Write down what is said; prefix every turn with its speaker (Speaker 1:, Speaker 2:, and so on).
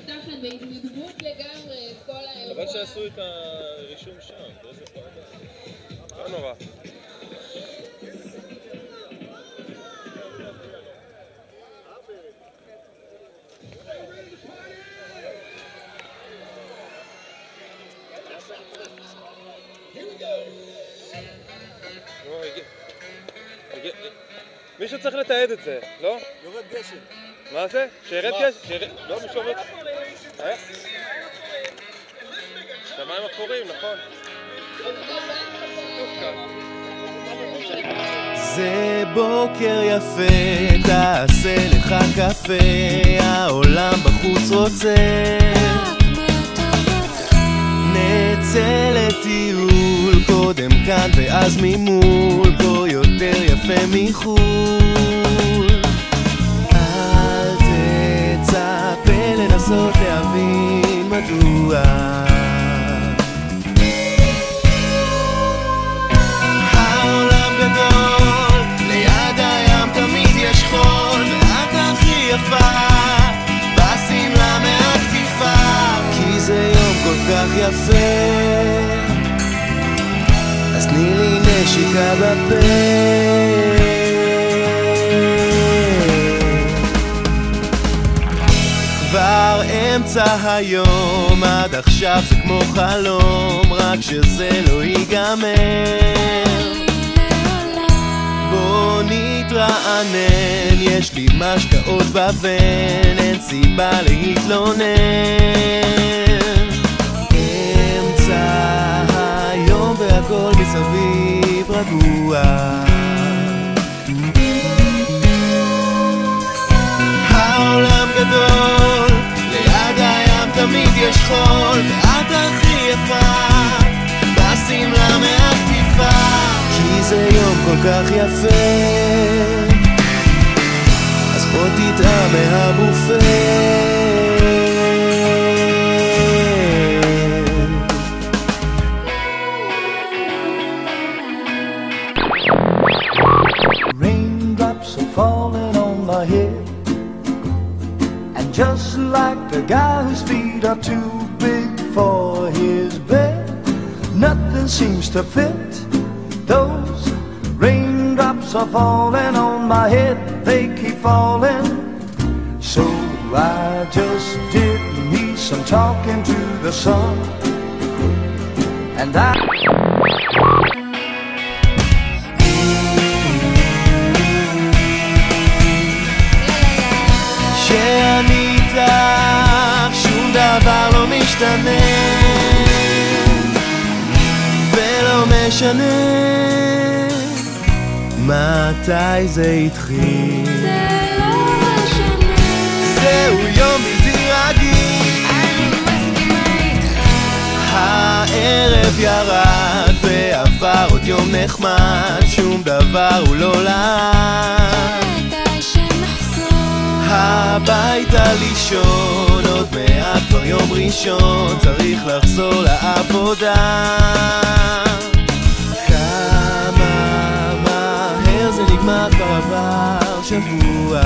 Speaker 1: נפתחת בהתנדבות לגמרי, כל האירוע.
Speaker 2: אבל שעשו את הרישום שם, איזה פעם. לא נורא. מישהו צריך לתעד את זה, לא?
Speaker 3: יורד גשם.
Speaker 2: מה זה? שירד גשם? לא, מישהו עובד? שמיים אפורים, נכון.
Speaker 4: זה בוקר יפה, תעשה לך קפה, העולם בחוץ רוצה נצא לטיול, קודם כאן ואז ממול, פה יותר יפה מחול. אל תצפה לנסות להבין מדוע העולם גדול, ליד הים תמיד יש חול, ואת הכי יפה בשמלה מהכתיפה, כי זה יום כל כך יפה, אז תני לי נשיקה בפה. כבר אמצע היום, עד עכשיו זה כמו חלום, רק שזה לא ייגמר. בוא נתרענן, יש לי משקאות בבן, אין סיבה להתלונן. אמצע היום והכל מסביב רגוע, העולם גדול, ליד הים תמיד יש חול, ואת הכי יפה בשמלה מהכתיפה, כי זה יום כל כך יפה, אז בוא תטעה מהבופה.
Speaker 5: Raindrops are falling on my head, and just like the guy whose feet are too big for his bed, nothing seems to fit. Those raindrops are falling on my head, they keep falling. So I just did me some talking to the sun, and
Speaker 4: שאני איתך שום דבר לא משתנה, ולא משנה מתי זה התחיל.
Speaker 6: זה לא משנה,
Speaker 4: זהו יום בלתי רגיל,
Speaker 6: אני מסכימה איתך.
Speaker 4: הערב ירד ועבר עוד יום נחמד, שום דבר הוא לא לאט.
Speaker 6: כדאי שנחזור
Speaker 4: הביתה לישון, עוד מעט כבר יום ראשון, צריך לחזור לעבודה. כמה מהר זה נגמר, כבר עבר שבוע.